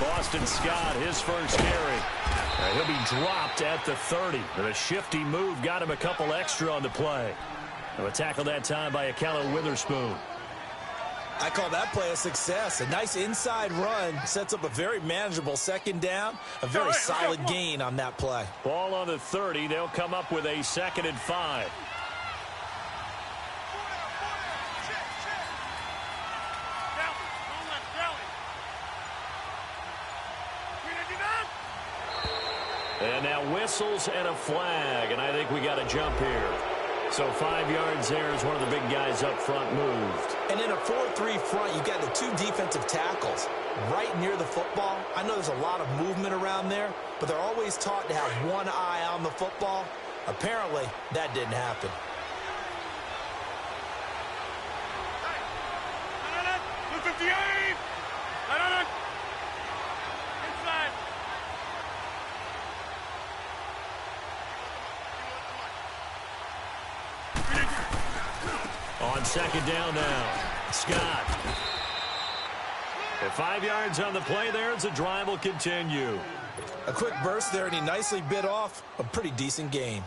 Boston Scott, his first carry. He'll be dropped at the 30. And a shifty move got him a couple extra on the play. And a tackle that time by Akello Witherspoon. I call that play a success. A nice inside run sets up a very manageable second down. A very solid gain on that play. Ball on the 30. They'll come up with a 2nd and 5. And now whistles and a flag, and I think we got a jump here. So 5 yards there as one of the big guys up front moved. And in a 4-3 front, you've got the 2 defensive tackles right near the football. I know there's a lot of movement around there, but they're always taught to have one eye on the football. Apparently, that didn't happen. On 2nd down now, Scott. And 5 yards on the play there as the drive will continue. A quick burst there, and he nicely bit off a pretty decent gain.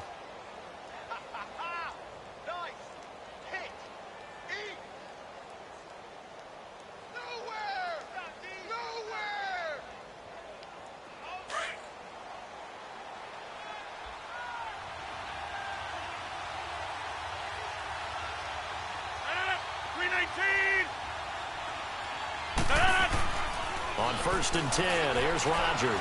On 1st and 10, here's Rodgers.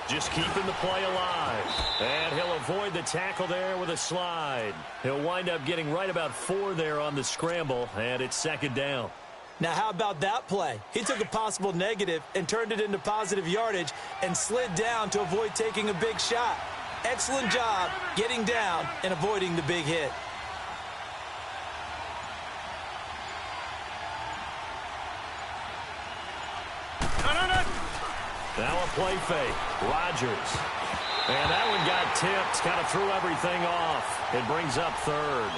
Just keeping the play alive. And he'll avoid the tackle there with a slide. He'll wind up getting right about 4 there on the scramble, and it's 2nd down. Now, how about that play? He took a possible negative and turned it into positive yardage and slid down to avoid taking a big shot. Excellent job getting down and avoiding the big hit. Now a play fake. Rodgers. And that one got tipped. Kind of threw everything off. It brings up 3rd.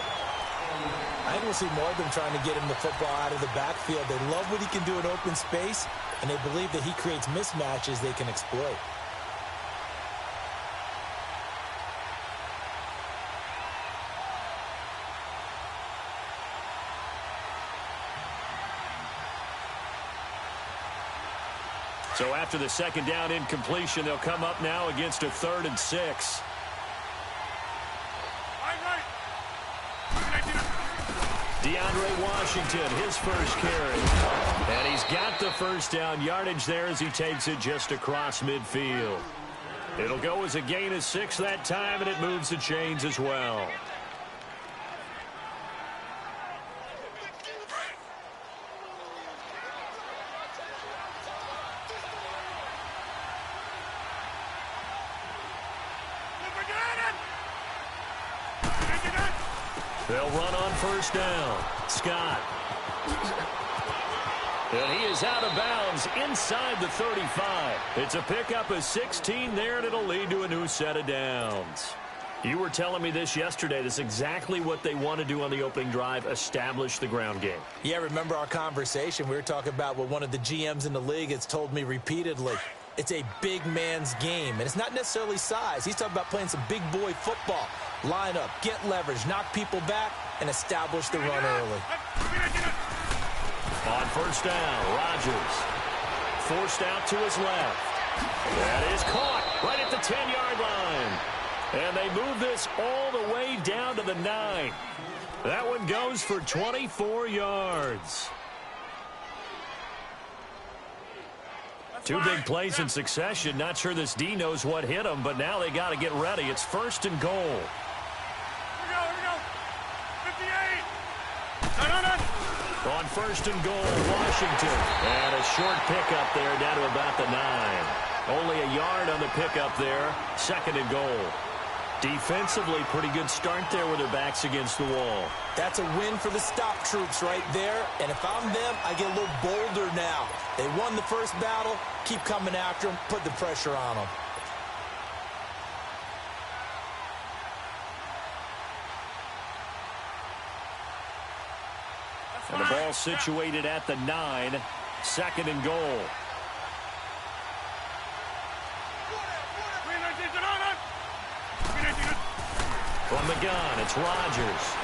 I think we'll see more of them trying to get him the football out of the backfield. They love what he can do in open space, and they believe that he creates mismatches they can exploit. So after the 2nd down incompletion, they'll come up now against a 3rd and 6. DeAndre Washington, his first carry. And he's got the first down yardage there as he takes it just across midfield. It'll go as a gain of 6 that time, and it moves the chains as well. They'll run on 1st down. Scott. And he is out of bounds inside the 35. It's a pickup of 16 there, and it'll lead to a new set of downs. You were telling me this yesterday. This is exactly what they want to do on the opening drive, establish the ground game. Yeah, remember our conversation? We were talking about what one of the GMs in the league has told me repeatedly. It's a big man's game, and it's not necessarily size. He's talking about playing some big boy football. Line up, get leverage, knock people back, and establish the run early. On 1st down, Rodgers. Forced out to his left. That is caught right at the 10-yard line. And they move this all the way down to the 9. That one goes for 24 yards. 2 big plays in succession. Not sure this D knows what hit him, but now they got to get ready. It's 1st and goal. Here we go. 58. On 1st and goal, Washington. And a short pickup there down to about the 9. Only a yard on the pickup there. 2nd and goal. Defensively, pretty good start there with their backs against the wall. That's a win for the stop troops right there. And if I'm them, I get a little bolder now. They won the first battle. Keep coming after them. Put the pressure on them. And the ball situated at the 9. 2nd and goal. From the gun, it's Rodgers.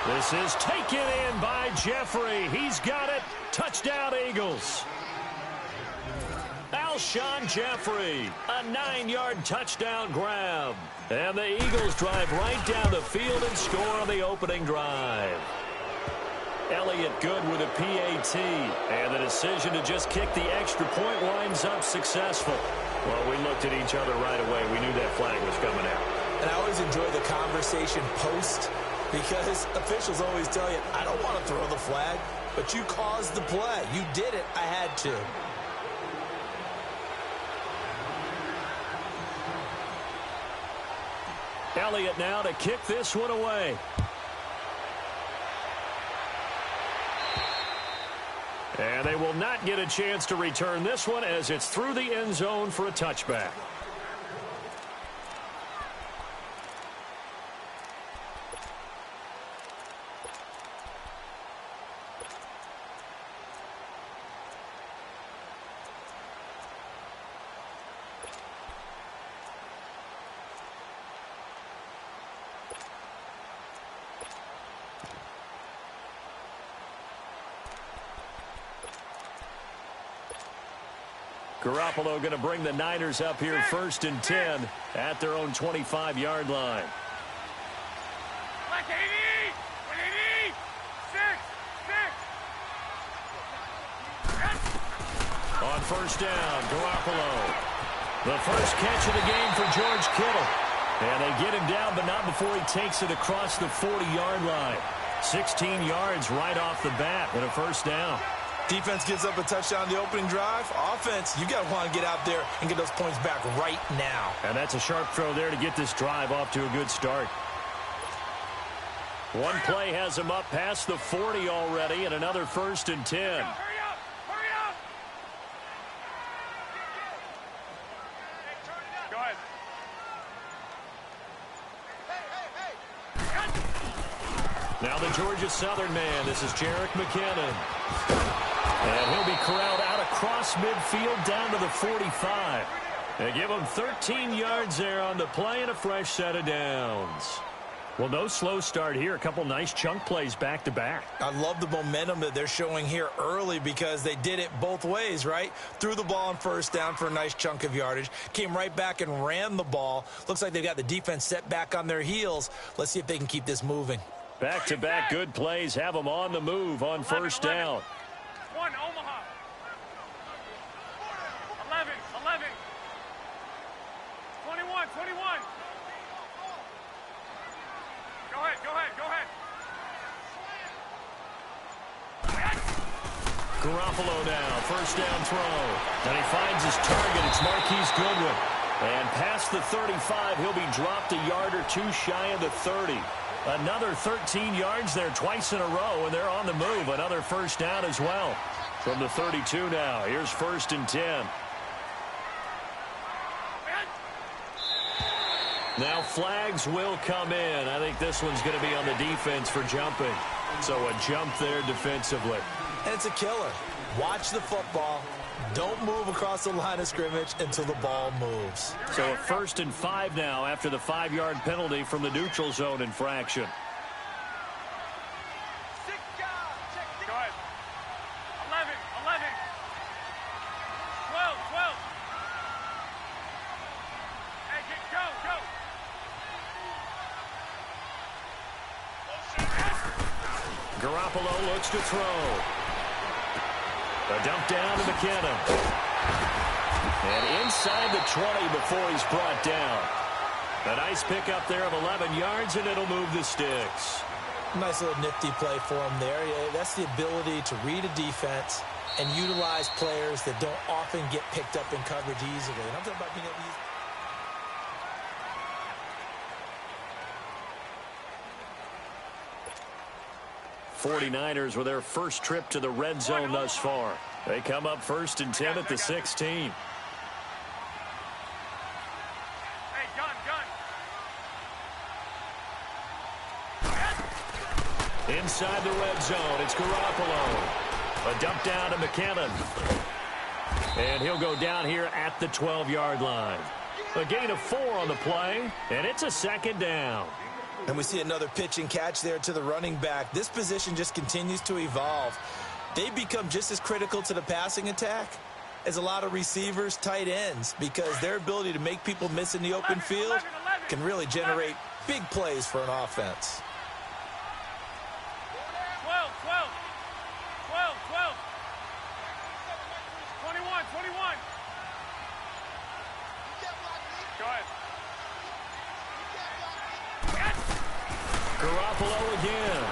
This is taken in by Jeffrey. He's got it. Touchdown, Eagles. Alshon Jeffrey, a 9-yard touchdown grab. And the Eagles drive right down the field and score on the opening drive. Elliott good with a PAT. And the decision to just kick the extra point winds up successful. Well, we looked at each other right away. We knew that flag was coming out. And I always enjoy the conversation post because officials always tell you, I don't want to throw the flag, but you caused the play. You did it. I had to. Elliott now to kick this one away. And they will not get a chance to return this one as it's through the end zone for a touchback. Garoppolo going to bring the Niners up here 1st and 10 at their own 25-yard line. On 1st down, Garoppolo. The first catch of the game for George Kittle. And they get him down, but not before he takes it across the 40-yard line. 16 yards right off the bat and a 1st down. Defense gives up a touchdown the opening drive. Offense, you got to want to get out there and get those points back right now. And that's a sharp throw there to get this drive off to a good start. One play has him up past the 40 already and another 1st and 10. Hurry up! Hurry up! Go ahead. Now the Georgia Southern man. This is Jerick McKinnon. And he'll be corralled out across midfield down to the 45. They give him 13 yards there on the play and a fresh set of downs. Well, no slow start here. A couple nice chunk plays back to back. I love the momentum that they're showing here early because they did it both ways, right? Threw the ball on 1st down for a nice chunk of yardage. Came right back and ran the ball. Looks like they've got the defense set back on their heels. Let's see if they can keep this moving. Back-to-back good plays have them on the move on 1st down. 1, Omaha. 11, 11. 21, 21. Go ahead, go ahead, go ahead. Garoppolo now, 1st down throw. And he finds his target. It's Marquise Goodwin. And past the 35, he'll be dropped a yard or two shy of the 30. Another 13 yards there twice in a row, and they're on the move. Another 1st down as well. From the 32 now, here's 1st and 10. Now flags will come in. I think this one's going to be on the defense for jumping. So a jump there defensively. And it's a killer. Watch the football. Don't move across the line of scrimmage until the ball moves. So a 1st and 5 now after the 5-yard penalty from the neutral zone infraction. Go ahead. 11, 11. 12, 12. Hey, go, go. Garoppolo looks to throw. A dump down to McKinnon. And inside the 20 before he's brought down. A nice pickup there of 11 yards, and it'll move the sticks. Nice little nifty play for him there. Yeah, that's the ability to read a defense and utilize players that don't often get picked up in coverage easily. And I'm talking about being able to use 49ers with their first trip to the red zone thus far. They come up 1st and 10 at the 16. Hey, gun, gun. Inside the red zone, it's Garoppolo. A dump down to McKinnon. And he'll go down here at the 12-yard line. A gain of 4 on the play, and it's a second down. And we see another pitch and catch there to the running back. This position just continues to evolve. They become just as critical to the passing attack as a lot of receivers, tight ends, because their ability to make people miss in the open field can really generate big plays for an offense. 12, 12. 12, 12. 21, 21. Go ahead. Garoppolo again.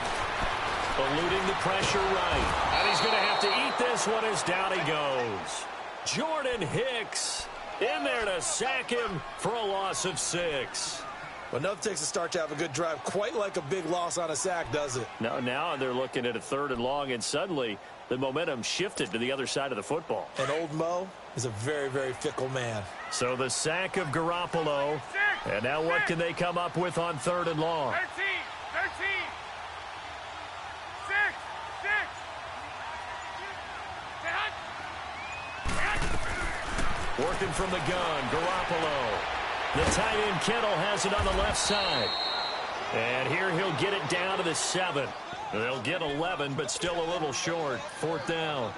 Eluding the pressure right. And he's going to have to eat this one as down he goes. Jordan Hicks in there to sack him for a loss of 6. Well, nothing takes a start to have a good drive quite like a big loss on a sack, does it? No, now they're looking at a 3rd and long, and suddenly the momentum shifted to the other side of the football. And old Mo is a very, very fickle man. So the sack of Garoppolo. And now what can they come up with on 3rd and long? 13, 13. 6, 6. Working from the gun, Garoppolo. The tight end Kittle has it on the left side. And here he'll get it down to the 7. They'll get 11, but still a little short. 4th down.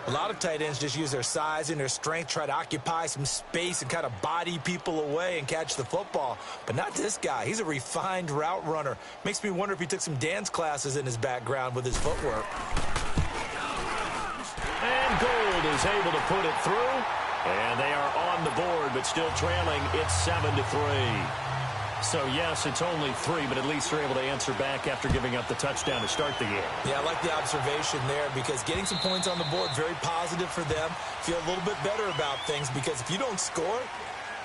A lot of tight ends just use their size and their strength, try to occupy some space and kind of body people away and catch the football. But not this guy. He's a refined route runner. Makes me wonder if he took some dance classes in his background with his footwork. And Gold is able to put it through. And they are on the board, but still trailing. It's 7-3. So, yes, it's only 3, but at least they're able to answer back after giving up the touchdown to start the game. Yeah, I like the observation there because getting some points on the board, very positive for them. Feel a little bit better about things because if you don't score,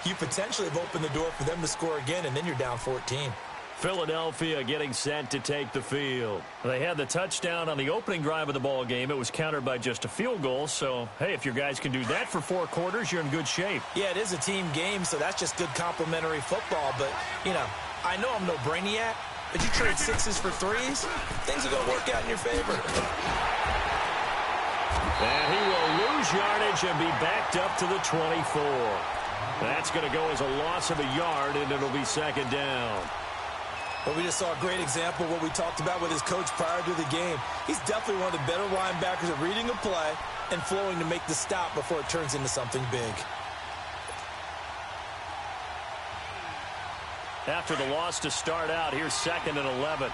you potentially have opened the door for them to score again, and then you're down 14. Philadelphia getting set to take the field. They had the touchdown on the opening drive of the ball game. It was countered by just a field goal. So, hey, if your guys can do that for 4 quarters, you're in good shape. Yeah, it is a team game, so that's just good complimentary football. But, you know, I know I'm no brainiac, but you trade 6s for 3s, things are going to work out in your favor. And he will lose yardage and be backed up to the 24. That's going to go as a loss of a yard, and it'll be 2nd down. But we just saw a great example of what we talked about with his coach prior to the game. He's definitely one of the better linebackers at reading a play and flowing to make the stop before it turns into something big. After the loss to start out, here's 2nd and 11.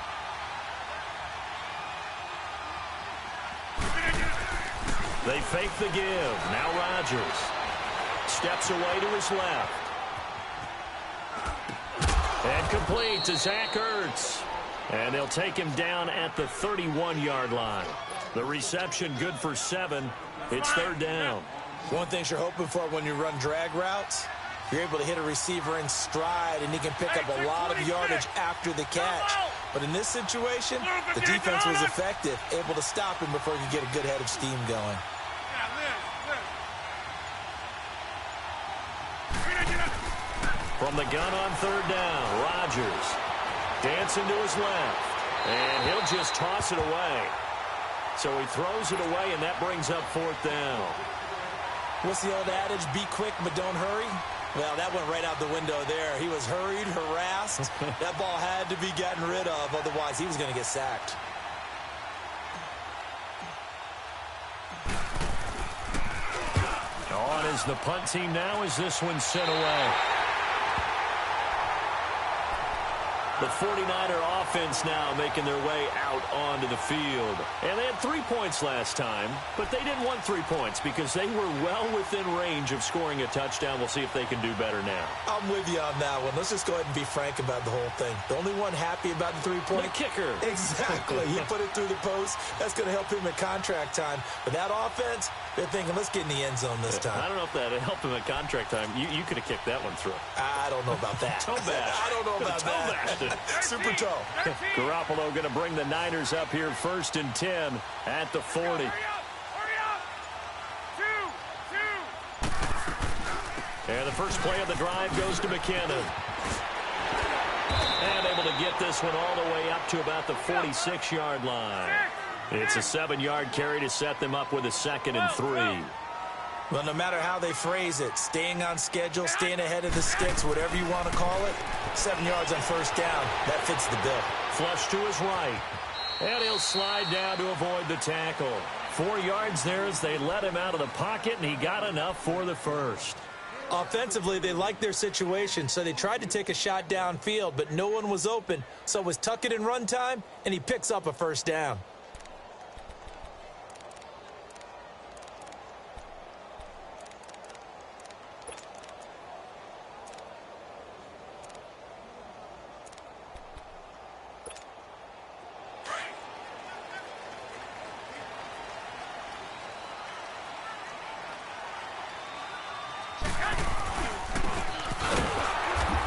They fake the give. Now Rodgers steps away to his left. And complete to Zach Ertz. And they'll take him down at the 31-yard line. The reception good for 7. It's 3rd down. One thing you're hoping for when you run drag routes, you're able to hit a receiver in stride, and he can pick up a lot of yardage after the catch. But in this situation, the defense was effective, able to stop him before he could get a good head of steam going. From the gun on 3rd down, Rodgers dancing to his left, and he'll just toss it away. So he throws it away, and that brings up 4th down. What's the old adage, be quick but don't hurry? Well, that went right out the window there. He was hurried, harassed. That ball had to be gotten rid of, otherwise he was going to get sacked. On is the punt team now as this one's sent away. The 49er offense now making their way out onto the field. And they had 3 points last time, but they didn't want 3 points because they were well within range of scoring a touchdown. We'll see if they can do better now. I'm with you on that one. Let's just go ahead and be frank about the whole thing. The only one happy about the 3-point The kicker. Exactly. He put it through the post. That's going to help him at contract time. But that offense, they're thinking, let's get in the end zone this time. I don't know if that helped him at contract time. You could have kicked that one through. I don't know about that. Toe bash. I don't know about that. Super toe. Garoppolo going to bring the Niners up here 1st and 10 at the 40. Hurry up. 2. And the first play of the drive goes to McKinnon. And able to get this one all the way up to about the 46-yard line. It's a 7-yard carry to set them up with a 2nd and 3. Well, no matter how they phrase it, staying on schedule, staying ahead of the sticks, whatever you want to call it, 7 yards on first down, that fits the bill. Flush to his right. And he'll slide down to avoid the tackle. 4 yards there as they let him out of the pocket, and he got enough for the first. Offensively, they liked their situation, so they tried to take a shot downfield, but no one was open, so it was tuck it in run time, and he picks up a first down.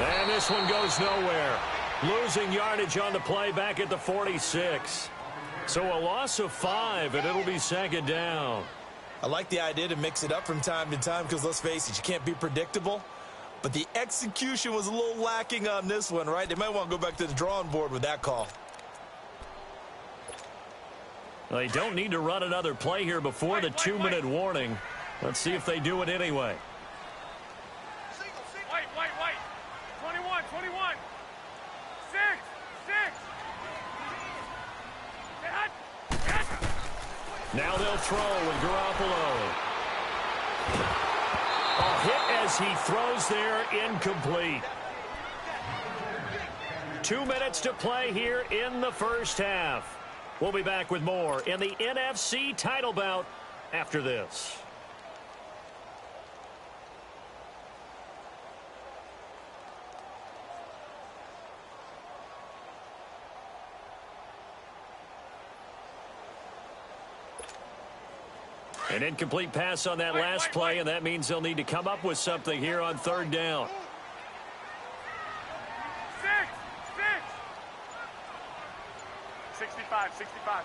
And this one goes nowhere. Losing yardage on the play back at the 46. So a loss of 5, and it'll be 2nd down. I like the idea to mix it up from time to time because, let's face it, you can't be predictable. But the execution was a little lacking on this one, right? They might want to go back to the drawing board with that call. They don't need to run another play here before the 2-minute warning. Let's see if they do it anyway. Wait. 21. 6. Now they'll throw with Garoppolo. A hit as he throws there, incomplete. 2 minutes to play here in the first half. We'll be back with more in the NFC title bout after this. An incomplete pass on that last play, and that means they'll need to come up with something here on 3rd down. 65.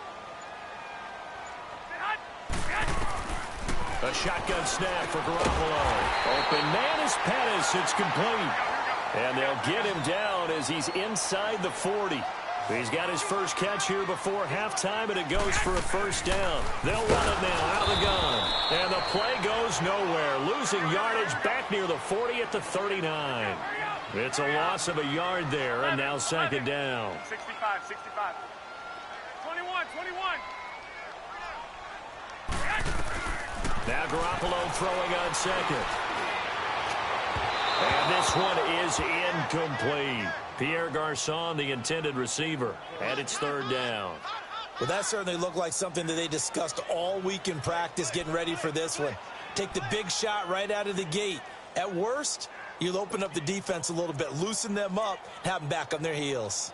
A shotgun snap for Garoppolo. Open man is Pettis. It's complete. And they'll get him down as he's inside the 40. He's got his first catch here before halftime, and it goes for a first down. They'll run it now out of the gun. And the play goes nowhere. Losing yardage back near the 40 at the 39. It's a loss of a yard there, and now 2nd down. 65. 21. Now Garoppolo throwing on 2nd. And this one is incomplete. Pierre Garçon, the intended receiver, and it's 3rd down. Well, that certainly looked like something that they discussed all week in practice getting ready for this one. Take the big shot right out of the gate. At worst, you'll open up the defense a little bit, loosen them up, have them back on their heels.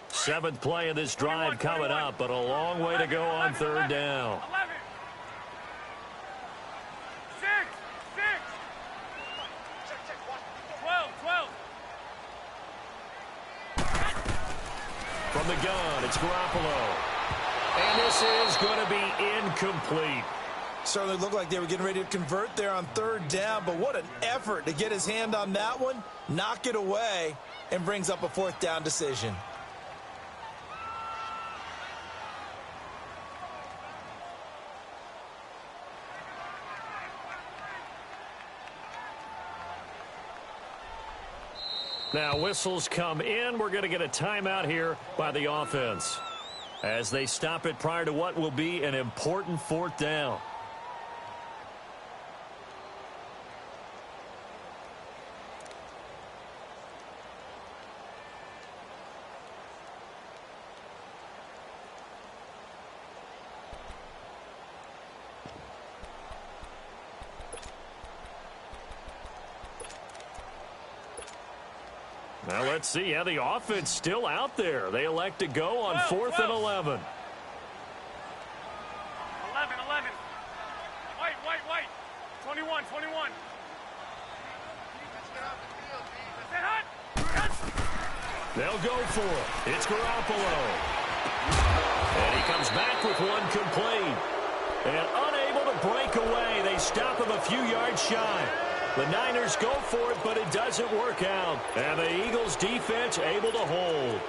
Seventh play of this drive coming up, but a long way to go on 3rd down. 11. 6. 12. From the gun, it's Garoppolo. And this is going to be incomplete. Certainly looked like they were getting ready to convert there on 3rd down, but what an effort to get his hand on that one, knock it away, and brings up a 4th down decision. Now whistles come in. We're going to get a timeout here by the offense as they stop it prior to what will be an important 4th down. Now let's see how the offense still out there. They elect to go on 4th and 11. 11. Wait. 21. They'll go for it. It's Garoppolo. And he comes back with one complete. And unable to break away. they stop him a few yards shy. The Niners go for it, but it doesn't work out. And the Eagles defense able to hold.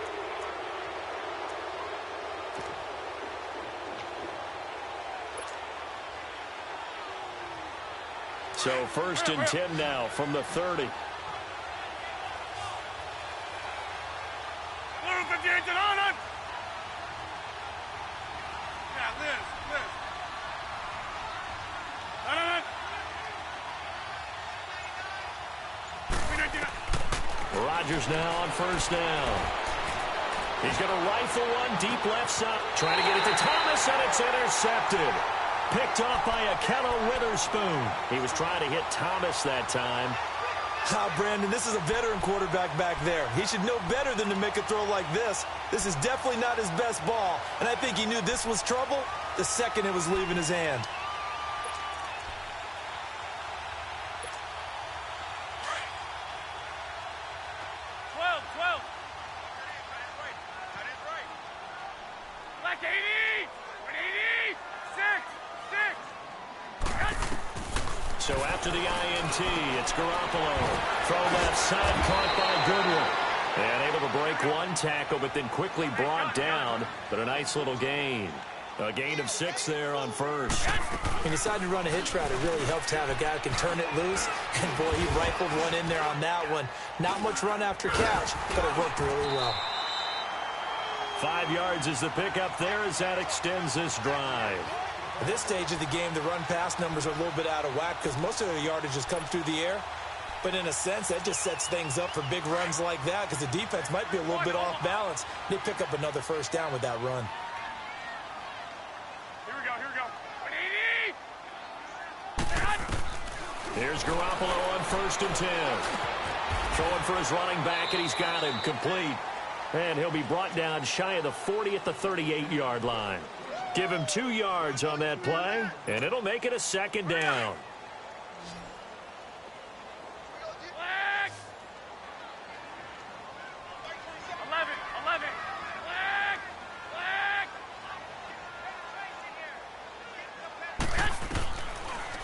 So 1st and 10 now from the 30. Rodgers now on 1st down. He's going to rifle one deep left side. Trying to get it to Thomas, and it's intercepted. Picked off by Akello Witherspoon. He was trying to hit Thomas that time. Brandon, this is a veteran quarterback back there. He should know better than to make a throw like this. This is definitely not his best ball, and I think he knew this was trouble the second it was leaving his hand. So after the INT, it's Garoppolo. Throw left side, caught by Goodwin. And able to break one tackle, but then quickly brought down. But a nice little gain. A gain of 6 there on 1st. He decided to run a hitch route. It really helps to have a guy who can turn it loose. And, boy, he rifled one in there on that one. Not much run after catch, but it worked really well. 5 yards is the pickup there as that extends this drive. At this stage of the game, the run-pass numbers are a little bit out of whack because most of the yardage has come through the air. But in a sense, that just sets things up for big runs like that because the defense might be a little bit off balance. They pick up another 1st down with that run. Here we go. Here's Garoppolo on 1st and 10. Throwing for his running back, and he's got him complete. And he'll be brought down shy of the 40 at the 38-yard line. Give him 2 yards on that play, and it'll make it a 2nd down.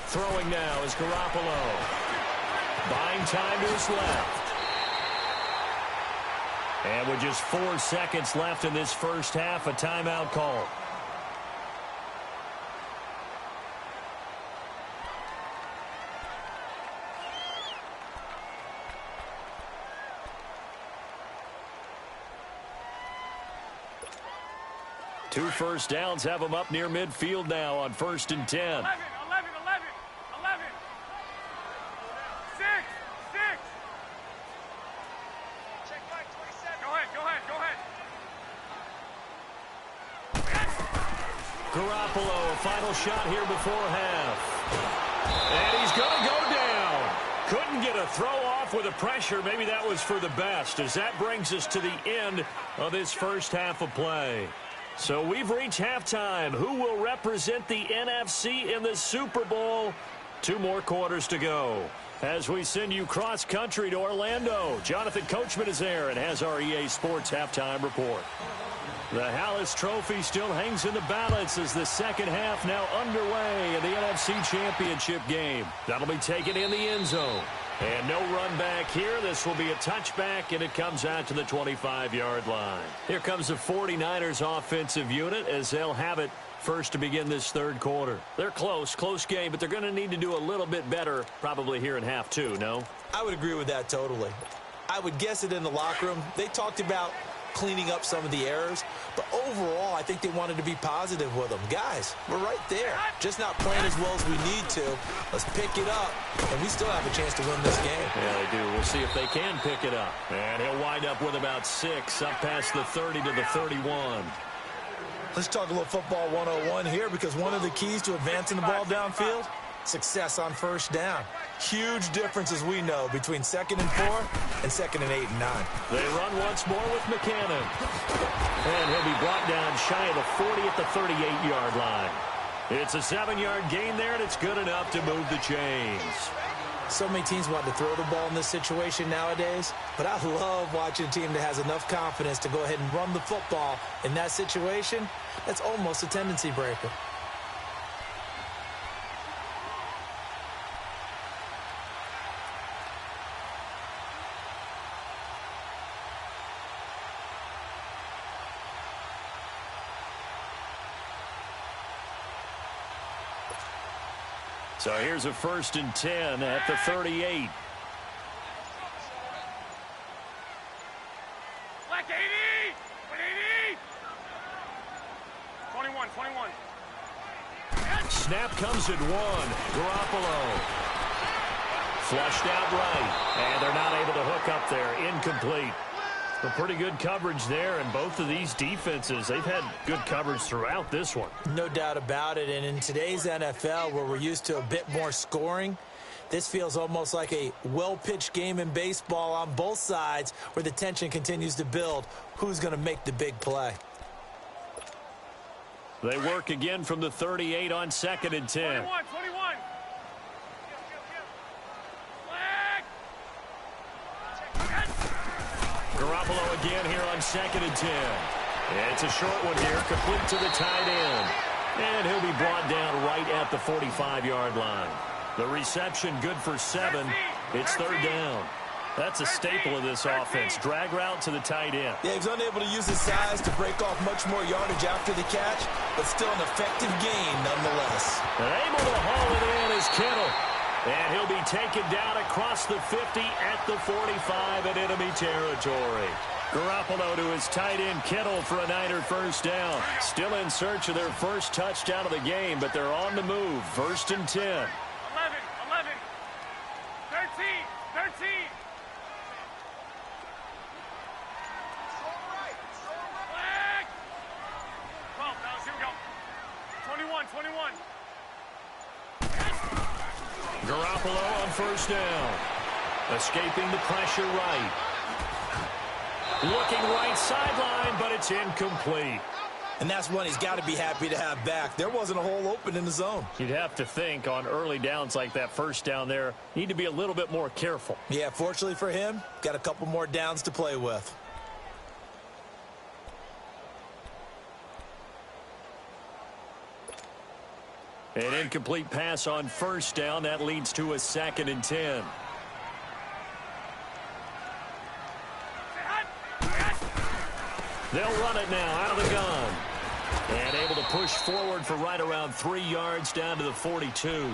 Throwing now is Garoppolo. Buying time to his left. And with just 4 seconds left in this first half, a timeout call. Two 1st downs have them up near midfield now on 1st and 10. 11. 6. Check back, 27. Go ahead. Garoppolo, a final shot here before half. And he's going to go down. Couldn't get a throw off with the pressure. Maybe that was for the best, as that brings us to the end of this first half of play. So we've reached halftime. Who will represent the NFC in the Super Bowl? 2 more quarters to go. As we send you cross-country to Orlando, Jonathan Coachman is there and has our EA Sports halftime report. The Hallis Trophy still hangs in the balance as the second half now underway in the NFC Championship game. That'll be taken in the end zone. And no run back here. This will be a touchback, and it comes out to the 25-yard line. Here comes the 49ers offensive unit as they'll have it first to begin this 3rd quarter. They're close game, but they're going to need to do a little bit better probably here in half 2, no? I would agree with that totally. I would guess it in the locker room. They talked about cleaning up some of the errors, but overall, I think they wanted to be positive with them. Guys, we're right there. Just not playing as well as we need to. Let's pick it up, and we still have a chance to win this game. Yeah, they do. We'll see if they can pick it up. And he'll wind up with about 6, up past the 30 to the 31. Let's talk a little football 101 here, because one of the keys to advancing the ball downfield, success on 1st down. Huge difference, as we know, between 2nd and 4 and 2nd and 8 and 9. They run once more with McCannon. And he'll be brought down shy of the 40 at the 38-yard line. It's a 7-yard gain there, and it's good enough to move the chains. So many teams want to throw the ball in this situation nowadays, but I love watching a team that has enough confidence to go ahead and run the football in that situation. That's almost a tendency breaker. So here's a 1st and 10 at the 38. Black 80! 180! 21, 21. Snap comes at 1. Garoppolo. Flushed out right. And they're not able to hook up there. Incomplete. A pretty good coverage there, and both of these defenses, they've had good coverage throughout this one. No doubt about it, and in today's NFL, where we're used to a bit more scoring, this feels almost like a well-pitched game in baseball on both sides where the tension continues to build. Who's going to make the big play? They work again from the 38 on 2nd and 10. 21, 21. Garoppolo again here on 2nd and 10. It's a short one here, complete to the tight end. And he'll be brought down right at the 45-yard line. The reception good for 7. It's 3rd down. That's a staple of this offense. Drag route to the tight end. Yeah, he was unable to use his size to break off much more yardage after the catch, but still an effective gain nonetheless. And able to haul it in is Kittle. And he'll be taken down across the 50 at the 45 in enemy territory. Garoppolo to his tight end Kittle for a Niner 1st down. Still in search of their first touchdown of the game, but they're on the move. 1st and 10. 11, 11. 13, 13. Flag. 12, now here we go. 21, 21. Garoppolo on 1st down. Escaping the pressure right. Looking right sideline, but it's incomplete. And that's one he's got to be happy to have back. There wasn't a hole open in the zone. You'd have to think on early downs like that 1st down there, need to be a little bit more careful. Yeah, fortunately for him, got a couple more downs to play with. An incomplete pass on 1st down. That leads to a 2nd and 10. They'll run it now out of the gun. And able to push forward for right around 3 yards down to the 42.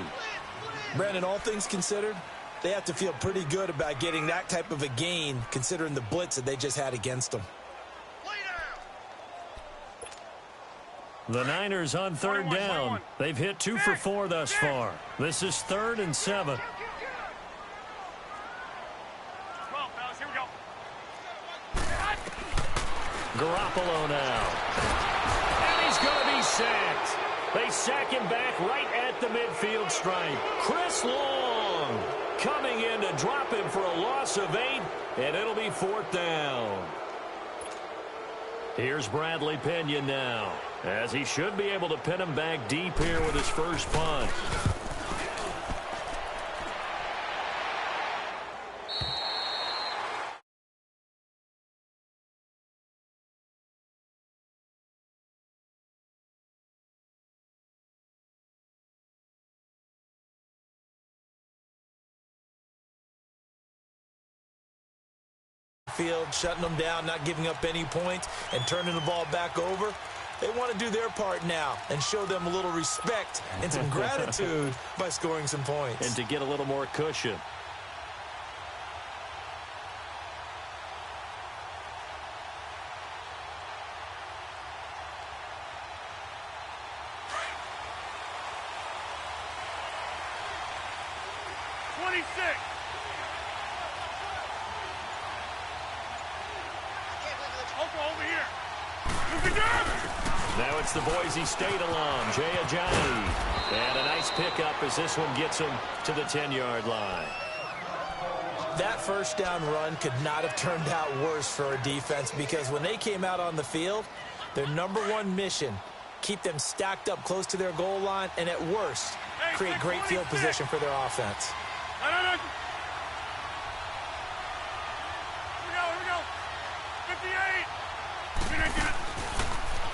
Brandon, all things considered, they have to feel pretty good about getting that type of a gain considering the blitz that they just had against them. The Niners on 3rd down. They've hit 2 for 4 thus far. This is 3rd and 7. 12, fellas, here we go. Garoppolo now. And he's going to be sacked. They sack him back right at the midfield stripe. Chris Long coming in to drop him for a loss of 8, and it'll be 4th down. Here's Bradley Pinion now, as he should be able to pin him back deep here with his first punt. Field, shutting them down, not giving up any points, and turning the ball back over. They want to do their part now and show them a little respect and some gratitude by scoring some points. And to get a little more cushion. Now it's the Boise State alum, Jay Ajayi. And a nice pickup as this one gets him to the 10-yard line. That 1st down run could not have turned out worse for our defense because when they came out on the field, their #1 mission, keep them stacked up close to their goal line, and at worst, create great field position for their offense. Here we go. 58.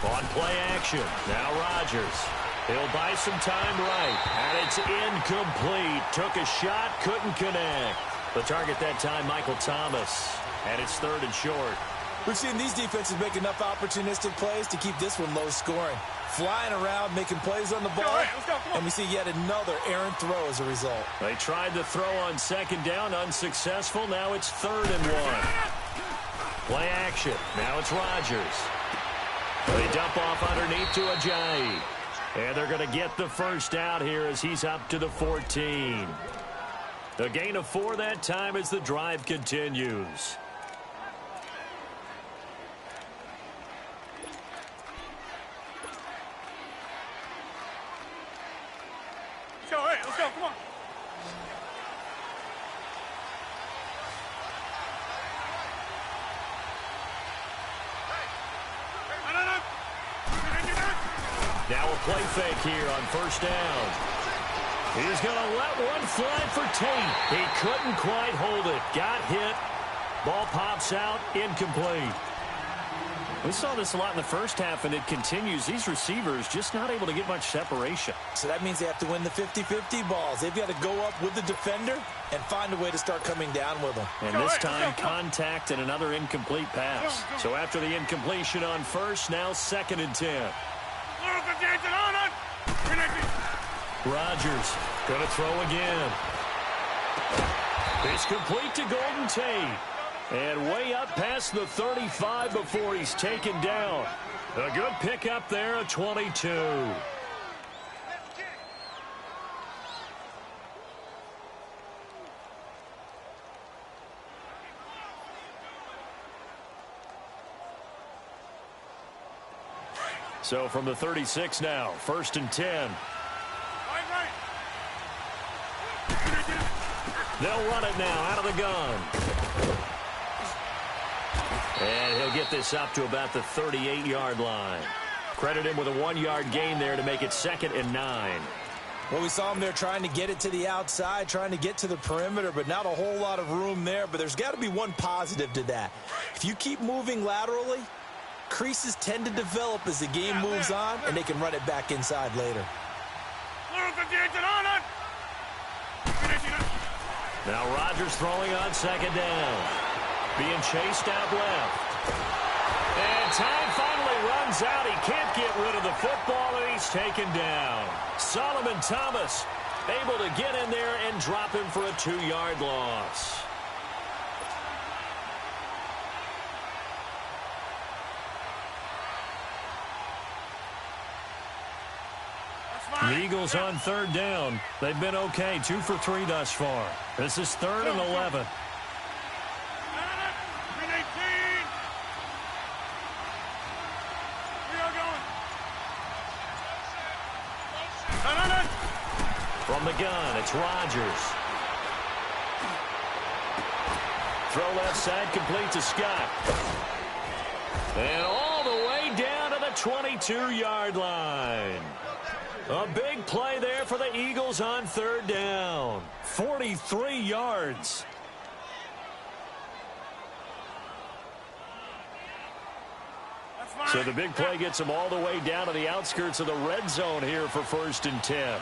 On play action, now Rodgers. He'll buy some time right, and it's incomplete. Took a shot, couldn't connect. The target that time, Michael Thomas, and it's 3rd and short. We've seen these defenses make enough opportunistic plays to keep this one low scoring. flying around, making plays on the ball. Let's go, come on. And we see yet another errant throw as a result. They tried to throw on second down, unsuccessful. Now it's 3rd and 1. Play action. Now it's Rodgers. They dump off underneath to Ajayi. And they're going to get the first out here as he's up to the 14. A gain of 4 that time as the drive continues. Hey, let's go, come on. Now a play fake here on first down. He's going to let one fly for Tate. He couldn't quite hold it. Got hit. Ball pops out. Incomplete. We saw this a lot in the first half, and it continues. These receivers just not able to get much separation. So that means they have to win the 50-50 balls. They've got to go up with the defender and find a way to start coming down with them. And this time, contact and another incomplete pass. So after the incompletion on first, now 2nd and 10. Rodgers going to throw again. It's complete to Golden Tate. And way up past the 35 before he's taken down. A good pickup there at 22. So from the 36 now, 1st and 10. They'll run it now out of the gun. And he'll get this up to about the 38-yard line. Credit him with a 1-yard gain there to make it 2nd and 9. Well, we saw him there trying to get it to the outside, trying to get to the perimeter, but not a whole lot of room there. But there's got to be one positive to that. If you keep moving laterally, creases tend to develop as the game moves on, and they can run it back inside later. Now Rodgers throwing on 2nd down. Being chased out left. And time finally runs out. He can't get rid of the football, and he's taken down. Solomon Thomas able to get in there and drop him for a 2-yard loss. The Eagles on 3rd down. They've been okay, 2 for 3 thus far. This is 3rd and 11. From the gun, it's Rodgers. Throw left side, complete to Scott. And all the way down to the 22-yard line. A big play there for the Eagles on 3rd down. 43 yards. So the big play gets them all the way down to the outskirts of the red zone here for 1st and 10.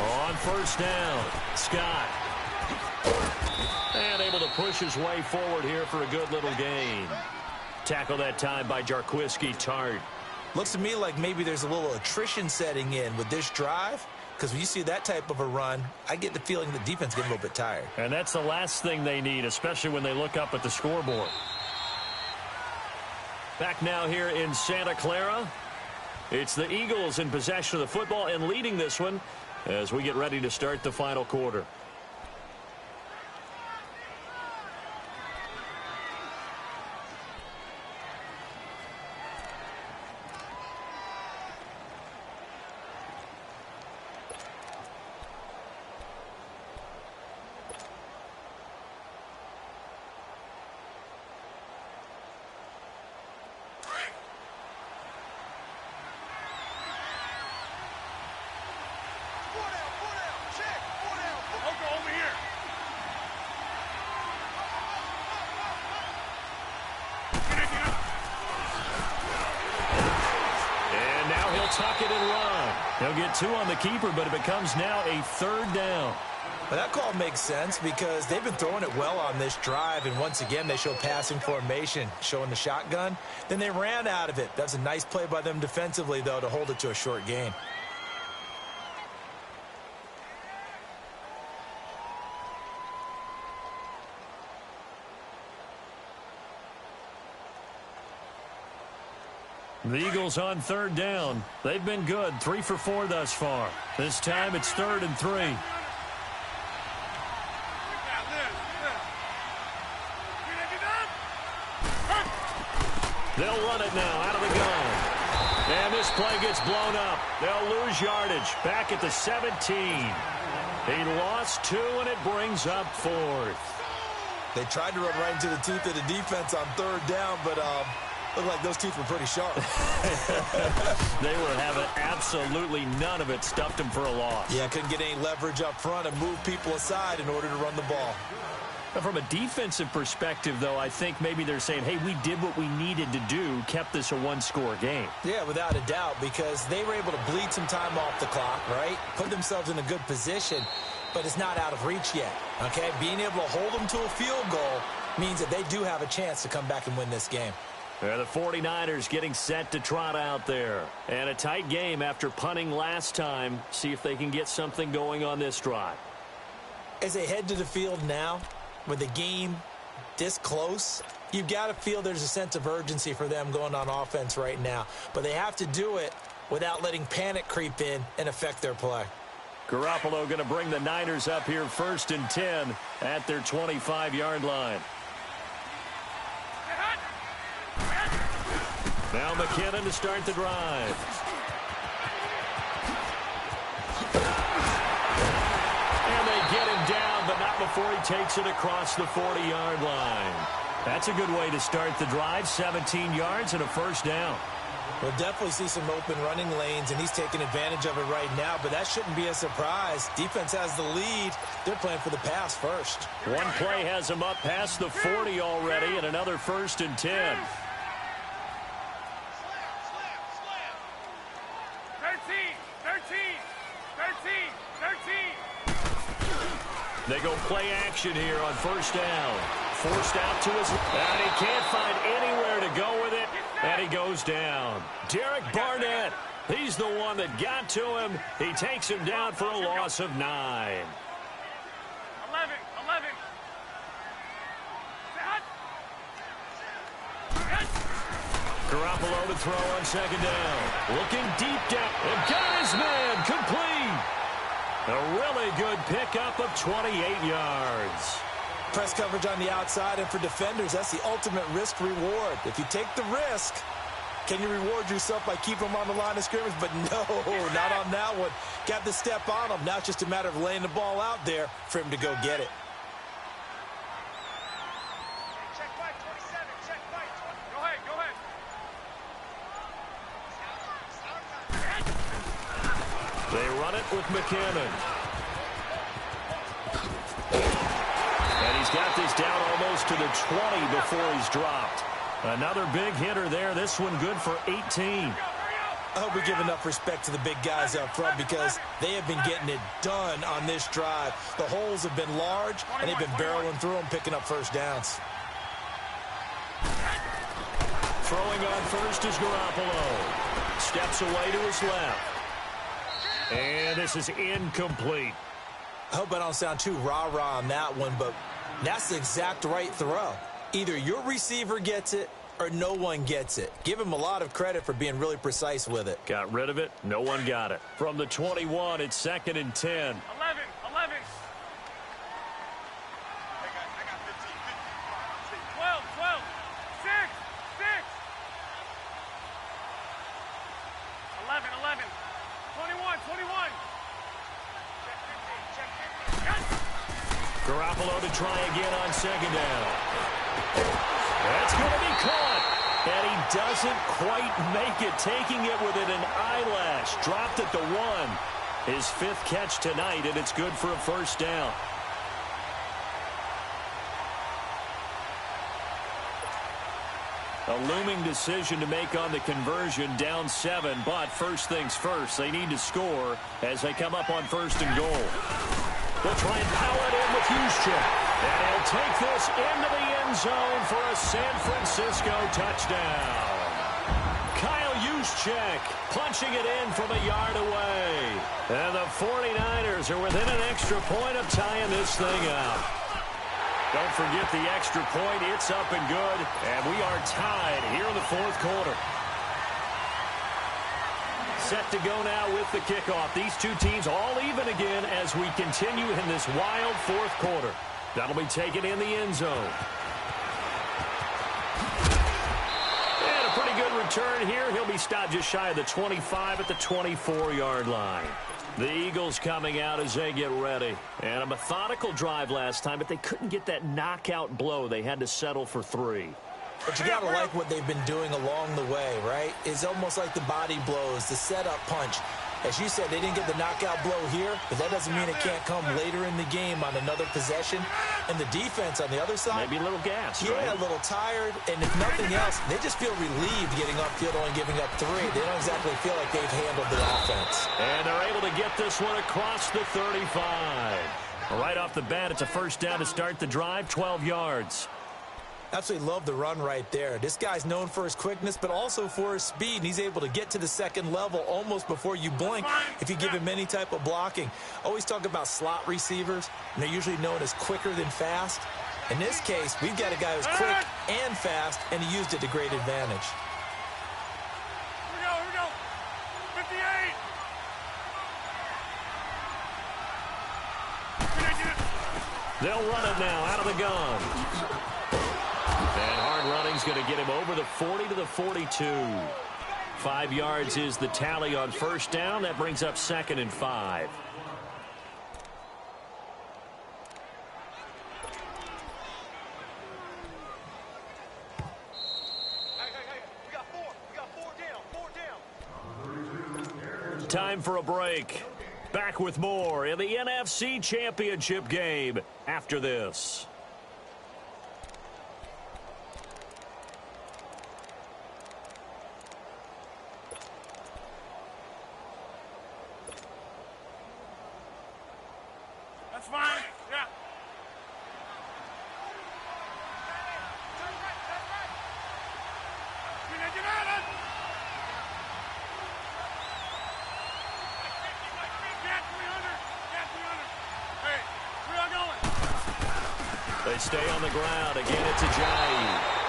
On 1st down, Scott. And able to push his way forward here for a good little gain. Tackle that time by Jarquiski Tart. Looks to me like maybe there's a little attrition setting in with this drive, because when you see that type of a run, I get the feeling the defense getting a little bit tired. And that's the last thing they need, especially when they look up at the scoreboard. Back now here in Santa Clara. It's the Eagles in possession of the football and leading this one as we get ready to start the final quarter. Tuck it and run. He'll get 2 on the keeper, but it becomes now a 3rd down. Well, that call makes sense because they've been throwing it well on this drive, and once again, they show passing formation, showing the shotgun. Then they ran out of it. That's a nice play by them defensively, though, to hold it to a short gain. The Eagles on third down. They've been good, 3 for 4 thus far. This time it's 3rd and 3. They'll run it now out of the gun. And this play gets blown up. They'll lose yardage back at the 17. He lost 2, and it brings up 4th. They tried to run right into the teeth of the defense on 3rd down, but looked like those teeth were pretty sharp. They were having absolutely none of it. Stuffed them for a loss. Yeah, couldn't get any leverage up front and move people aside in order to run the ball. From a defensive perspective, though, I think maybe they're saying, hey, we did what we needed to do, kept this a one-score game. Yeah, without a doubt, because they were able to bleed some time off the clock, right? Put themselves in a good position, but it's not out of reach yet, okay? Being able to hold them to a field goal means that they do have a chance to come back and win this game. The 49ers getting set to trot out there. And a tight game after punting last time. See if they can get something going on this drive. As they head to the field now, with the game this close, you've got to feel there's a sense of urgency for them going on offense right now. But they have to do it without letting panic creep in and affect their play. Garoppolo going to bring the Niners up here 1st and 10 at their 25-yard line. Now McKinnon to start the drive. And they get him down, but not before he takes it across the 40-yard line. That's a good way to start the drive. 17 yards and a 1st down. We'll definitely see some open running lanes, and he's taking advantage of it right now, but that shouldn't be a surprise. Defense has the lead. They're playing for the pass first. One play has him up past the 40 already, and another 1st and 10. 13. They go play action here on 1st down. Forced out to his, and he can't find anywhere to go with it, and he goes down. Derek Barnett, he's the one that got to him. He takes him down for a loss of 9. 11. Garoppolo to throw on 2nd down. Looking deep down, and got his man complete. A really good pickup of 28 yards. Press coverage on the outside, and for defenders, that's the ultimate risk-reward. If you take the risk, can you reward yourself by keeping them on the line of scrimmage? But no, not on that one. Got the step on him. Now it's just a matter of laying the ball out there for him to go get it. Check 527. Check 5. Go ahead. They run it with McKinnon. And he's got this down almost to the 20 before he's dropped. Another big hitter there. This one good for 18. I hope we give enough respect to the big guys up front because they have been getting it done on this drive. The holes have been large, and they've been barreling through them, picking up 1st downs. Throwing on 1st is Garoppolo. Steps away to his left. And this is incomplete. I hope I don't sound too rah-rah on that one, but that's the exact right throw. Either your receiver gets it or no one gets it. Give him a lot of credit for being really precise with it. Got rid of it. No one got it. From the 21, it's 2nd and 10. 11. I got 15. 12. 6. 11. 21. Garoppolo to try again on 2nd down. That's going to be caught. And he doesn't quite make it, taking it within an eyelash. Dropped at the 1. His 5th catch tonight, and it's good for a 1st down. A looming decision to make on the conversion, down 7, but first things first, they need to score as they come up on 1st and goal. They'll try and power it in with Juszczyk. And he'll take this into the end zone for a San Francisco touchdown. Kyle Juszczyk punching it in from a yard away. And the 49ers are within an extra point of tying this thing up. Don't forget the extra point. It's up and good. And we are tied here in the fourth quarter. Set to go now with the kickoff. These two teams all even again as we continue in this wild fourth quarter. That'll be taken in the end zone. And a pretty good return here. He'll be stopped just shy of the 25 at the 24-yard line. The Eagles coming out as they get ready. And a methodical drive last time, but they couldn't get that knockout blow. They had to settle for 3. But you got to like what they've been doing along the way, right? It's almost like the body blows, the setup punch. As you said, they didn't get the knockout blow here, but that doesn't mean it can't come later in the game on another possession. And the defense on the other side, maybe a little gas, yeah, right? A little tired. And if nothing else, they just feel relieved getting upfield, only giving up 3. They don't exactly feel like they've handled the offense. And they're able to get this one across the 35. Right off the bat, it's a first down to start the drive, 12 yards. Absolutely love the run right there. This guy's known for his quickness, but also for his speed, and he's able to get to the second level almost before you blink if you give him any type of blocking. Always talk about slot receivers, and they're usually known as quicker than fast. In this case, we've got a guy who's quick and fast, and he used it to great advantage. Here we go. 58. They'll run it now out of the gun. And hard running's going to get him over the 40 to the 42. 5 yards is the tally on first down. That brings up 2nd and 5. Hey, we got 4. We got 4 down. Time for a break. Back with more in the NFC Championship game after this. That's fine. Yeah. Get out of it. Get 300. Get 300. Hey, where are you going? They stay on the ground. Again, it's Ajayi.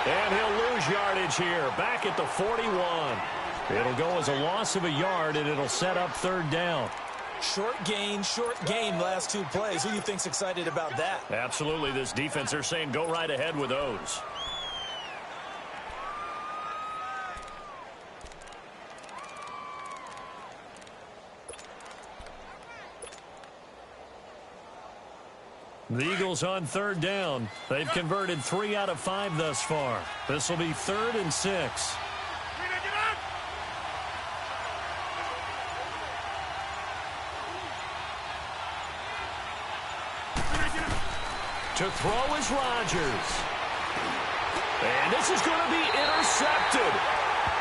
And he'll lose yardage here. Back at the 41. It'll go as a loss of a yard, and it'll set up 3rd down. Short gain last 2 plays. Who do you think's excited about that? Absolutely. This defense, they're saying go right ahead with those. The Eagles on 3rd down. They've converted 3 out of 5 thus far. This will be 3rd and 6. To throw is Rodgers. And this is going to be intercepted.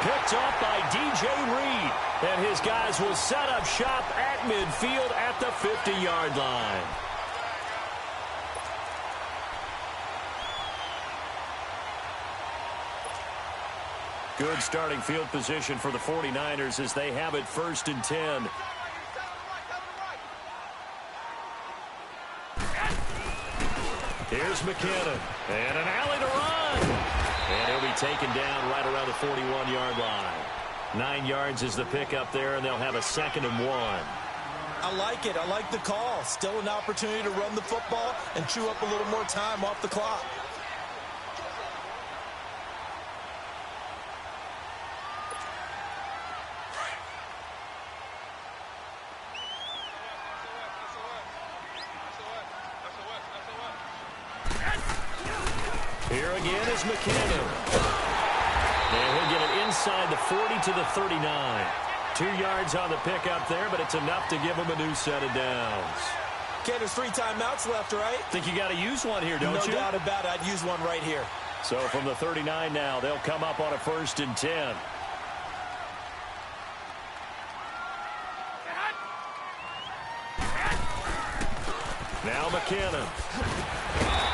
Picked up by DJ Reed. And his guys will set up shop at midfield at the 50-yard line. Good starting field position for the 49ers as they have it 1st and 10. Here's McKinnon. And an alley to run. And he'll be taken down right around the 41-yard line. 9 yards is the pickup there, and they'll have a 2nd and 1. I like it. I like the call. Still an opportunity to run the football and chew up a little more time off the clock. Here again is McKinnon. And he'll get it inside the 40 to the 39. 2 yards on the pickup there, but it's enough to give him a new set of downs. Okay, there's 3 timeouts left, right? Think you got to use one here, don't you? No doubt about it. I'd use one right here. So from the 39 now, they'll come up on a 1st and 10. Now McKinnon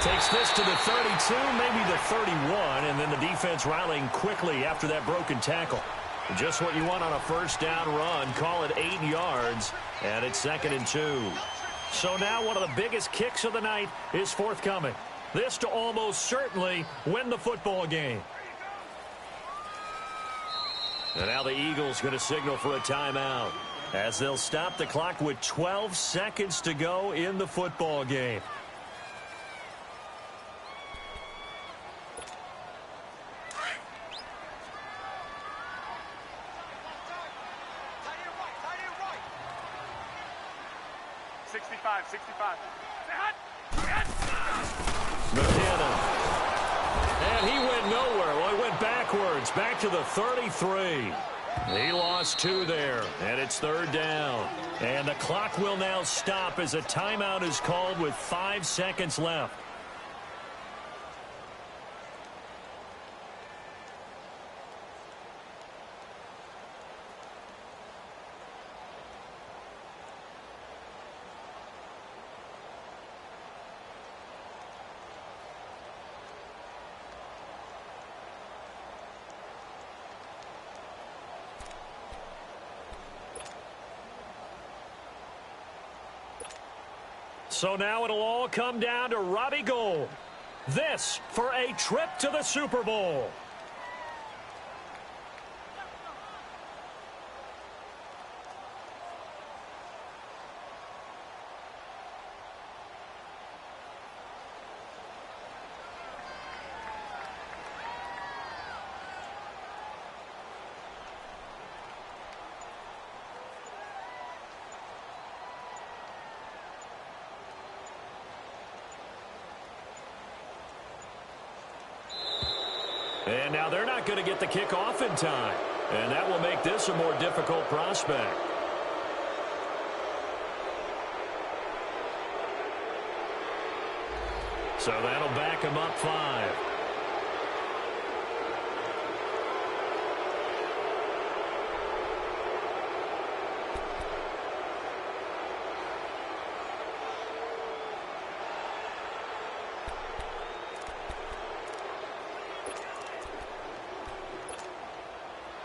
takes this to the 32, maybe the 31, and then the defense rallying quickly after that broken tackle. Just what you want on a first down run. Call it 8 yards, and it's 2nd and 2. So now one of the biggest kicks of the night is forthcoming. This to almost certainly win the football game. And now the Eagles going to signal for a timeout as they'll stop the clock with 12 seconds to go in the football game. McKinnon. And he went nowhere. Well, he went backwards, back to the 33. He lost 2 there, and it's 3rd down. And the clock will now stop as a timeout is called with 5 seconds left. So now it'll all come down to Robbie Gould. This for a trip to the Super Bowl. And now they're not going to get the kickoff in time. And that will make this a more difficult prospect. So that'll back him up 5.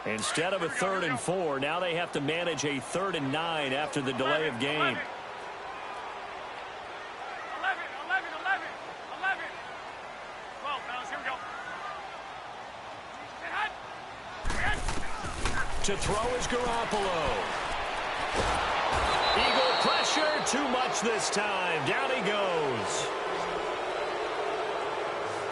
Instead of a 3rd and 4, now they have to manage a 3rd and 9 after the delay of game. 11. Here we go. To throw is Garoppolo. Eagle pressure, too much this time. Down he goes.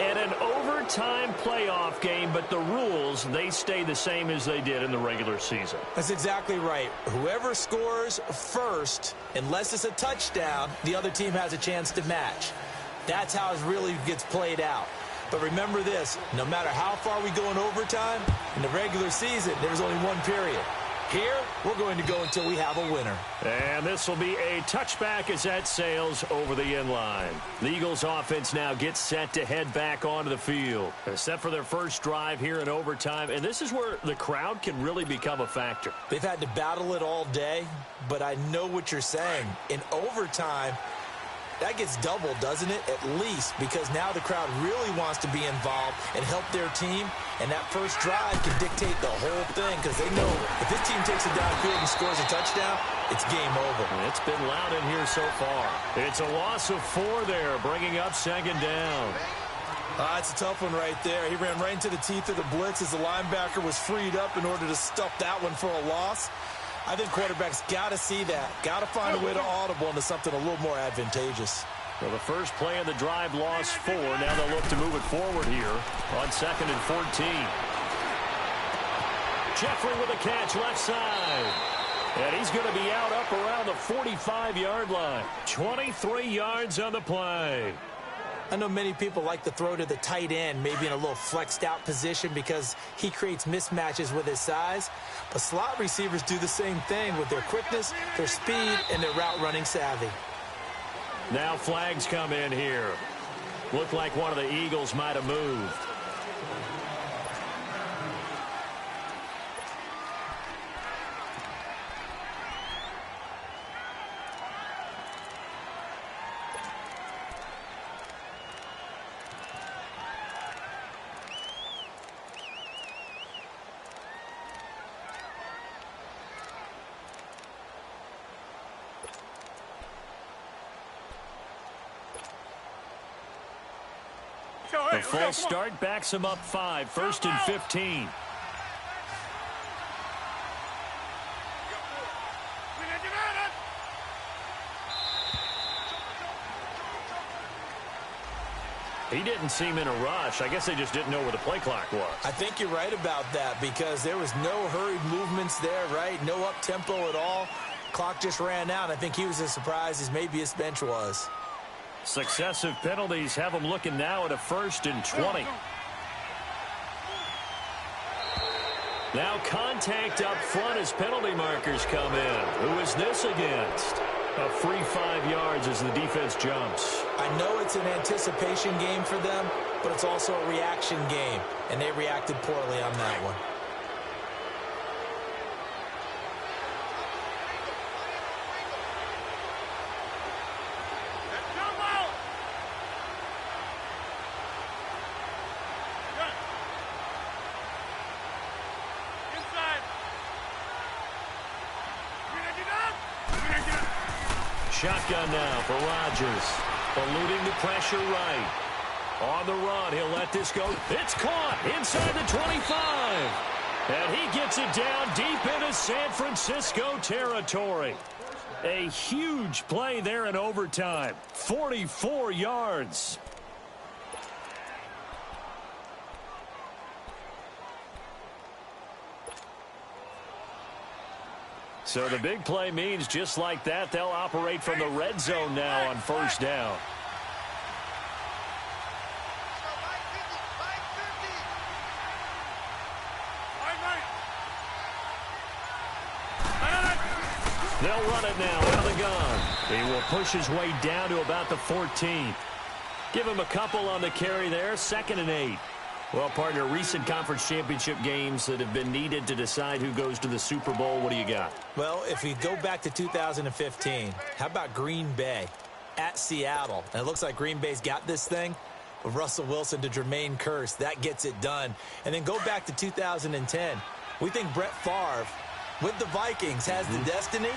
And an overtime playoff game, but the rules, they stay the same as they did in the regular season. That's exactly right. Whoever scores first, unless it's a touchdown, the other team has a chance to match. That's how it really gets played out. But remember this, no matter how far we go in overtime, in the regular season, there's only one period. Here, we're going to go until we have a winner. And this will be a touchback as that sails over the end line. The Eagles offense now gets set to head back onto the field. They're set for their first drive here in overtime, and this is where the crowd can really become a factor. They've had to battle it all day, but I know what you're saying. In overtime, that gets doubled, doesn't it? At least, because now the crowd really wants to be involved and help their team, and that first drive can dictate the whole thing because they know if this team takes it downfield and scores a touchdown, it's game over. It's been loud in here so far. It's a loss of 4 there, bringing up 2nd down. It's a tough one right there. He ran right into the teeth of the blitz as the linebacker was freed up in order to stuff that one for a loss. I think quarterbacks got to see that. Got to find a way to audible into something a little more advantageous. Well, the first play of the drive lost 4. Now they'll look to move it forward here on 2nd and 14. Jeffrey with a catch left side. And he's going to be out up around the 45-yard line. 23 yards on the play. I know many people like to throw to the tight end, maybe in a little flexed out position because he creates mismatches with his size. But slot receivers do the same thing with their quickness, their speed, and their route running savvy. Now flags come in here. Looked like one of the Eagles might have moved. go. The Hey, false start backs him up 5, 1st and 15. He didn't seem in a rush. I guess they just didn't know where the play clock was. I think you're right about that because there was no hurried movements there, right? No up-tempo at all. Clock just ran out. I think he was as surprised as maybe his bench was. Successive penalties have him looking now at a 1st and 20. Now contact up front as penalty markers come in. Who is this against? A free 5 yards as the defense jumps. I know it's an anticipation game for them, but it's also a reaction game, and they reacted poorly on that one. Shotgun now for Rodgers. Eluding the pressure right. On the run, he'll let this go. It's caught inside the 25. And he gets it down deep into San Francisco territory. A huge play there in overtime. 44 yards. So the big play means just like that, they'll operate from the red zone now on 1st down. They'll run it now out of the gun. He will push his way down to about the 14. Give him a couple on the carry there, 2nd and 8. Well, partner, recent conference championship games that have been needed to decide who goes to the Super Bowl. What do you got? Well, if we go back to 2015, how about Green Bay at Seattle? And it looks like Green Bay's got this thing. With Russell Wilson to Jermaine Kearse, that gets it done. And then go back to 2010. We think Brett Favre with the Vikings has the destiny.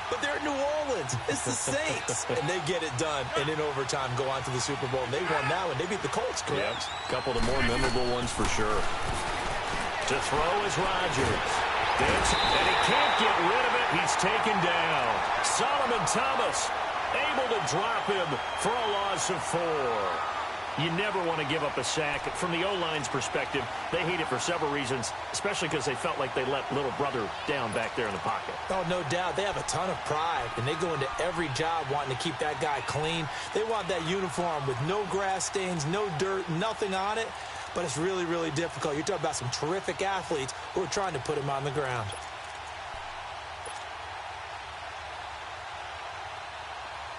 But they're at New Orleans. It's the Saints. And they get it done. And in overtime, go on to the Super Bowl. And they won that one. They beat the Colts, correct? Yep. A couple of the more memorable ones for sure. To throw is Rodgers. And he can't get rid of it. He's taken down. Solomon Thomas able to drop him for a loss of 4. You never want to give up a sack. From the O-line's perspective, they hate it for several reasons, especially because they felt like they let little brother down back there in the pocket. Oh, no doubt. They have a ton of pride, and they go into every job wanting to keep that guy clean. They want that uniform with no grass stains, no dirt, nothing on it, but it's really, really difficult. You're talking about some terrific athletes who are trying to put him on the ground.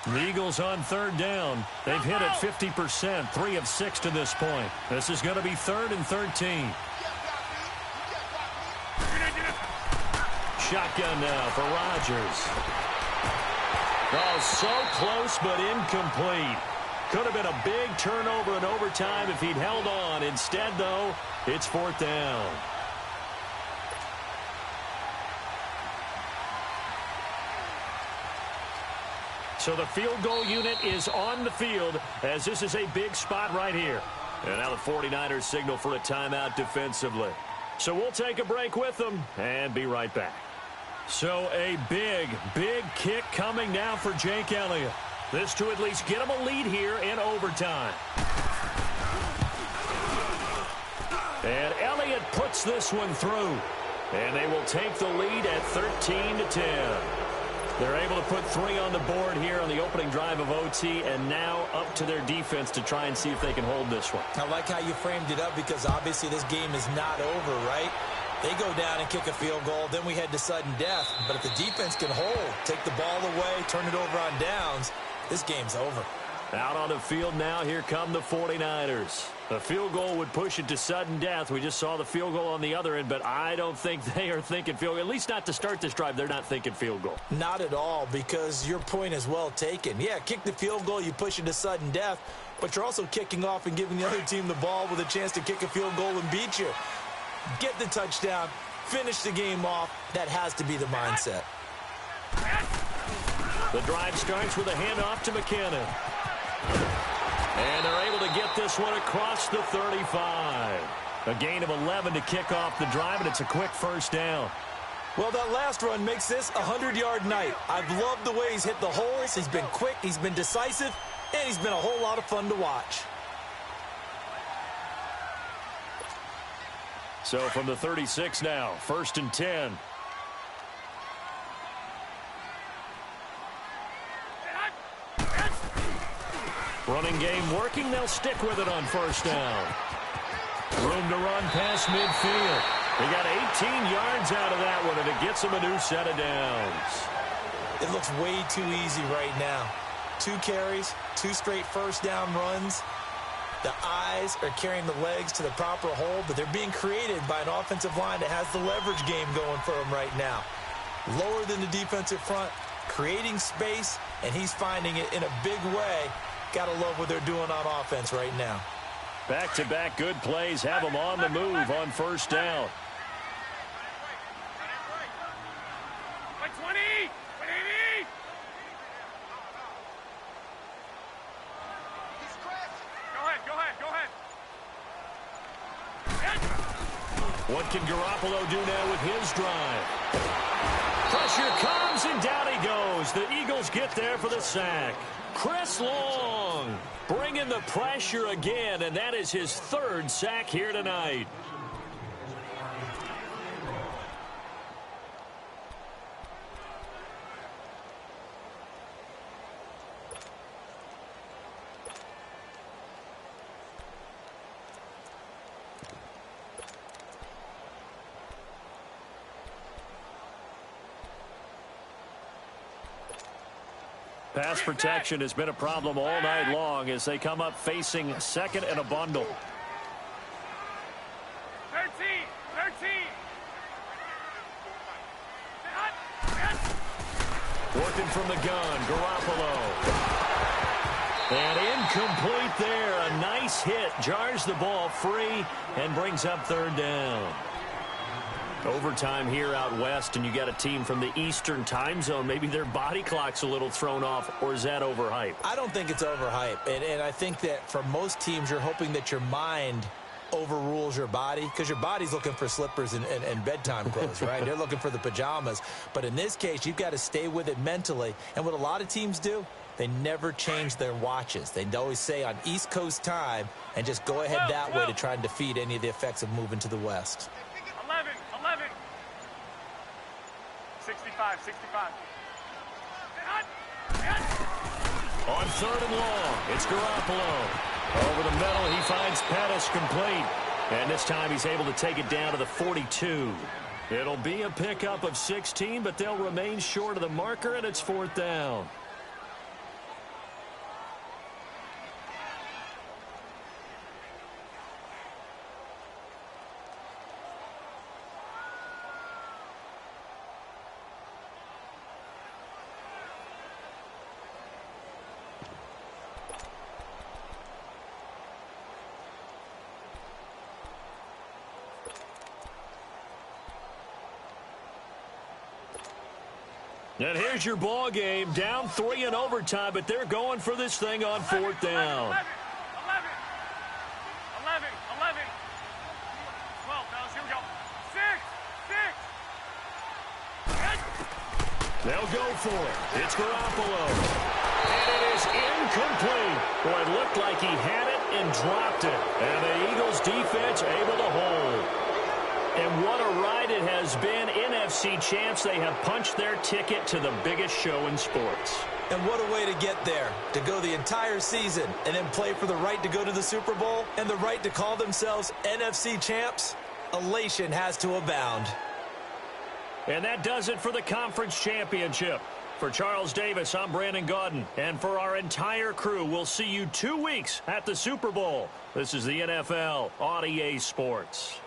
The Eagles on 3rd down. They've hit it 50%, 3 of 6 to this point. This is going to be 3rd and 13. Shotgun now for Rodgers. Oh, so close but incomplete. Could have been a big turnover in overtime if he'd held on. Instead, though, it's 4th down. So the field goal unit is on the field as this is a big spot right here. And now the 49ers signal for a timeout defensively. So we'll take a break with them and be right back. So a big, big kick coming now for Jake Elliott. This to at least get him a lead here in overtime. And Elliott puts this one through. And they will take the lead at 13-10. They're able to put 3 on the board here on the opening drive of OT, and now up to their defense to try and see if they can hold this one. I like how you framed it up because obviously this game is not over, right? They go down and kick a field goal, then we head to sudden death. But if the defense can hold, take the ball away, turn it over on downs, this game's over. Out on the field now, here come the 49ers. A field goal would push it to sudden death. We just saw the field goal on the other end, but I don't think they are thinking field goal. At least not to start this drive, they're not thinking field goal. Not at all, because your point is well taken. Yeah, kick the field goal, you push it to sudden death, but you're also kicking off and giving the other team the ball with a chance to kick a field goal and beat you. Get the touchdown, finish the game off. That has to be the mindset. The drive starts with a handoff to McKinnon. And they're able to get this one across the 35. A gain of 11 to kick off the drive, and it's a quick first down. Well, that last run makes this a 100-yard night. I've loved the way he's hit the holes. He's been quick, he's been decisive, and he's been a whole lot of fun to watch. So from the 36 now, 1st and 10. Running game working. They'll stick with it on 1st down. Room to run past midfield. They got 18 yards out of that one, and it gets them a new set of downs. It looks way too easy right now. 2 carries, 2 straight first down runs. The eyes are carrying the legs to the proper hole, but they're being created by an offensive line that has the leverage game going for them right now. Lower than the defensive front, creating space, and he's finding it in a big way. Gotta love what they're doing on offense right now. Back-to-back good plays have them on the move on 1st down. By 20! By 80! Go ahead. What can Garoppolo do now with his drive? Pressure comes, and down he goes. The Eagles get there for the sack. Chris Long bringing the pressure again, and that is his 3rd sack here tonight. Pass protection has been a problem all night long as they come up facing 2nd and a bundle. 13! Working from the gun, Garoppolo. And incomplete there. A nice hit. Jars the ball free and brings up 3rd down. Overtime here out west, and you got a team from the Eastern time zone. Maybe their body clock's a little thrown off, or is that overhyped? I don't think it's overhyped, and I think that for most teams, you're hoping that your mind overrules your body, because your body's looking for slippers and bedtime clothes, right? They're looking for the pajamas. But in this case, you've got to stay with it mentally. And what a lot of teams do, they never change their watches. They always say on East Coast time and just go ahead that way to try and defeat any of the effects of moving to the West. 65. On 3rd and long, it's Garoppolo. Over the middle, he finds Pettis complete. And this time he's able to take it down to the 42. It'll be a pickup of 16, but they'll remain short of the marker, and it's 4th down. And here's your ball game, down 3 in overtime, but they're going for this thing on 4th down. 11. 12, fellas, here we go. 6. They'll go for it. It's Garoppolo. And it is incomplete. Boy, it looked like he had it and dropped it. And the Eagles defense able to hold. And what a ride it has been. NFC champs, they have punched their ticket to the biggest show in sports. And what a way to get there, to go the entire season and then play for the right to go to the Super Bowl and the right to call themselves NFC champs. Elation has to abound. And that does it for the conference championship. For Charles Davis, I'm Brandon Gaudin. And for our entire crew, we'll see you 2 weeks at the Super Bowl. This is the NFL on EA Sports.